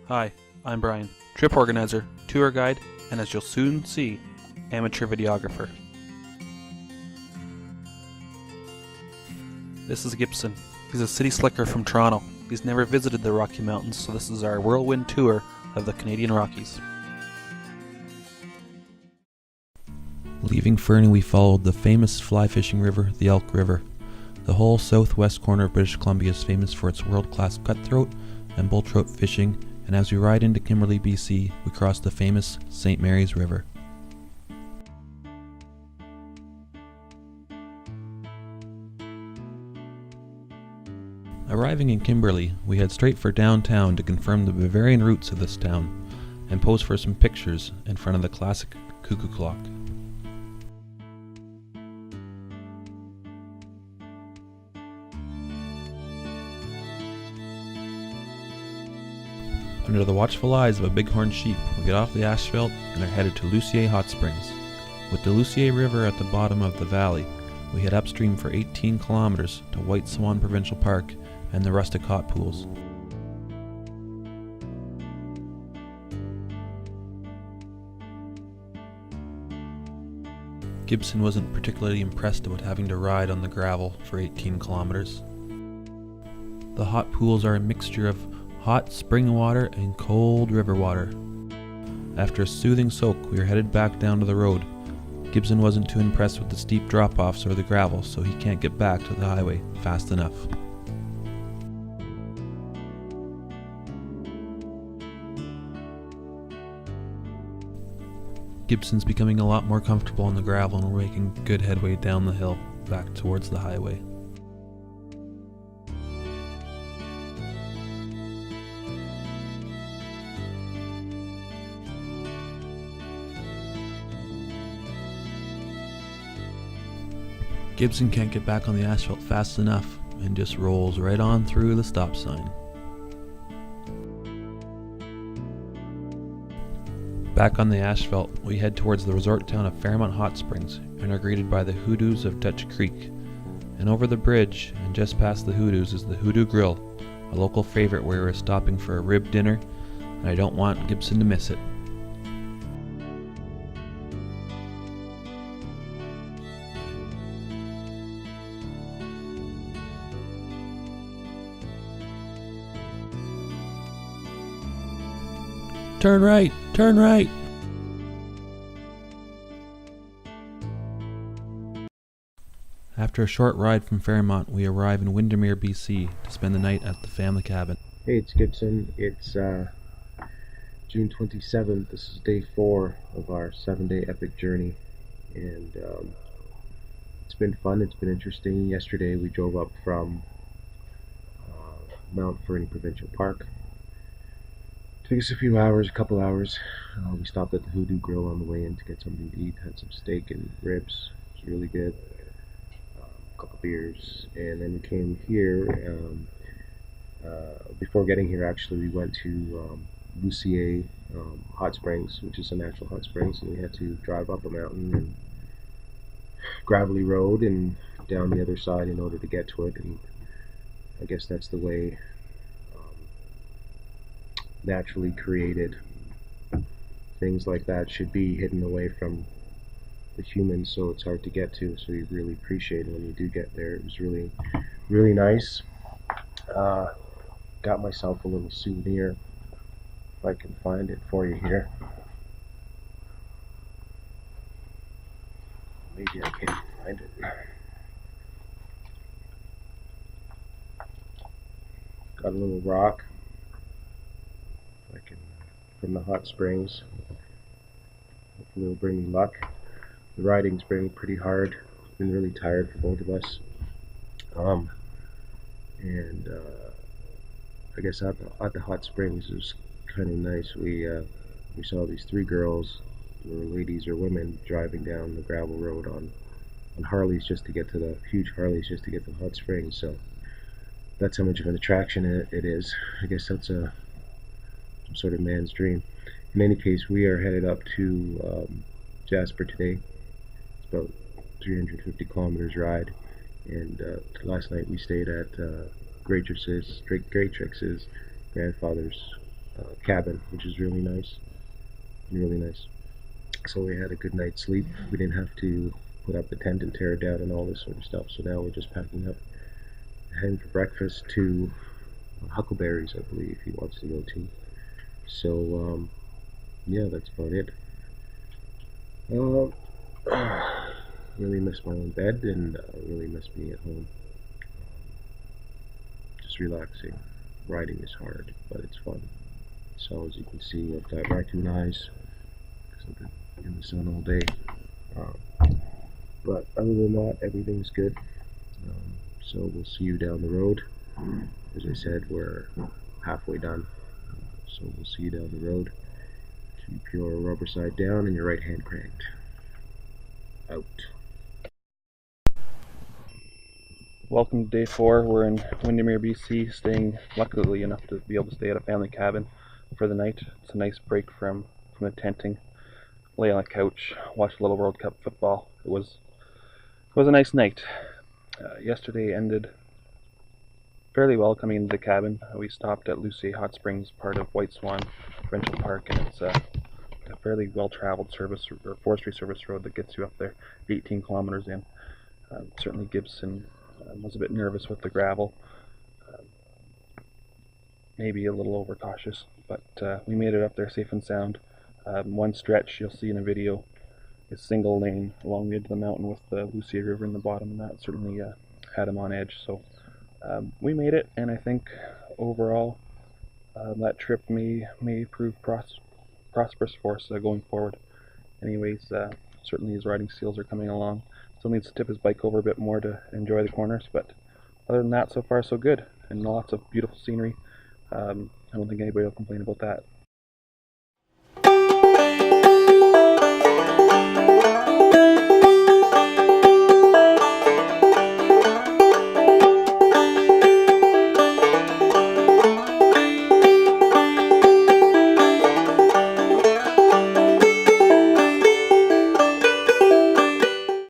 Hi, I'm Brian, trip organizer, tour guide, and as you'll soon see, amateur videographer. This is Gibson. He's a city slicker from Toronto. He's never visited the Rocky Mountains, so this is our whirlwind tour of the Canadian Rockies. Leaving Fernie, we followed the famous fly fishing river, the Elk River. The whole southwest corner of British Columbia is famous for its world-class cutthroat and bull trout fishing, and as we ride into Kimberley, B.C., we cross the famous St. Mary's River. Arriving in Kimberley, we head straight for downtown to confirm the Bavarian roots of this town and pose for some pictures in front of the classic cuckoo clock. Under the watchful eyes of a bighorn sheep, we get off the asphalt and are headed to Louise Hot Springs. With the Louise River at the bottom of the valley, we head upstream for 18 kilometers to Whiteswan Provincial Park and the rustic hot pools. Gibson wasn't particularly impressed about having to ride on the gravel for 18 kilometers. The hot pools are a mixture of hot spring water and cold river water. After a soothing soak, we are headed back down to the road. Gibson wasn't too impressed with the steep drop-offs or the gravel, so he can't get back to the highway fast enough. Gibson's becoming a lot more comfortable on the gravel, and we're making good headway down the hill back towards the highway. Gibson can't get back on the asphalt fast enough and just rolls right on through the stop sign. Back on the asphalt, we head towards the resort town of Fairmont Hot Springs and are greeted by the Hoodoos of Dutch Creek. And over the bridge and just past the Hoodoos is the Hoodoo Grill, a local favorite where we're stopping for a rib dinner, and I don't want Gibson to miss it. Turn right! Turn right! After a short ride from Fairmont, we arrive in Windermere B.C. to spend the night at the family cabin. Hey, it's Gibson. It's June 27th. This is day 4 of our 7-day epic journey, and it's been fun. It's been interesting. Yesterday we drove up from Mount Fernie Provincial Park. Took us a couple hours. We stopped at the Hoodoo Grill on the way in to get something to eat. Had some steak and ribs. It was really good. A couple beers, and then we came here. Before getting here, actually, we went to Louise Hot Springs, which is a natural hot springs, and we had to drive up a mountain and gravelly road and down the other side in order to get to it. And I guess that's the way naturally created things like that should be, hidden away from the humans, so it's hard to get to, so you really appreciate it when you do get there. It was really, really nice. Got myself a little souvenir, if I can find it for you here. Maybe I can't find it. Got a little rock, from the hot springs. Hopefully it'll bring me luck. The riding's been pretty hard. It's been really tired for both of us. I guess at the hot springs it was kind of nice. We saw these 3 girls, or ladies or women, driving down the gravel road on Harleys just to get to the huge Harleys just to get to the hot springs. So that's how much of an attraction it is. I guess that's some sort of man's dream. In any case, we are headed up to Jasper today. It's about 350 kilometers ride, and last night we stayed at Greatrix's grandfather's cabin, which is really nice. Really nice. So we had a good night's sleep. We didn't have to put up the tent and tear it down and all this sort of stuff. So now we're just packing up, heading for breakfast to Huckleberries, I believe he wants to go to. So yeah, that's about it. Really miss my own bed, and really miss being at home. Just relaxing. Riding is hard, but it's fun. So as you can see, I've got raccoon eyes because I've been in the sun all day. But other than that, everything's good. So we'll see you down the road. As I said, we're halfway done. So we'll see you down the road. Keep your rubber side down and your right hand cranked. Out. Welcome to day 4. We're in Windermere B.C, staying luckily enough to be able to stay at a family cabin for the night. It's a nice break from the tenting. Lay on a couch, watch a little World Cup football. It was a nice night. Yesterday ended fairly well coming into the cabin. We stopped at Louise Hot Springs, part of Whiteswan Provincial Park, and it's a fairly well-traveled service or forestry service road that gets you up there, 18 kilometers in. Certainly Gibson was a bit nervous with the gravel, maybe a little overcautious, but we made it up there safe and sound. One stretch you'll see in a video is single lane along the edge of the mountain with the Louise River in the bottom, and that certainly had him on edge. So we made it, and I think overall that trip may prove prosperous for us going forward. Anyways, certainly his riding skills are coming along. Still needs to tip his bike over a bit more to enjoy the corners, but other than that, so far so good, and lots of beautiful scenery. I don't think anybody will complain about that.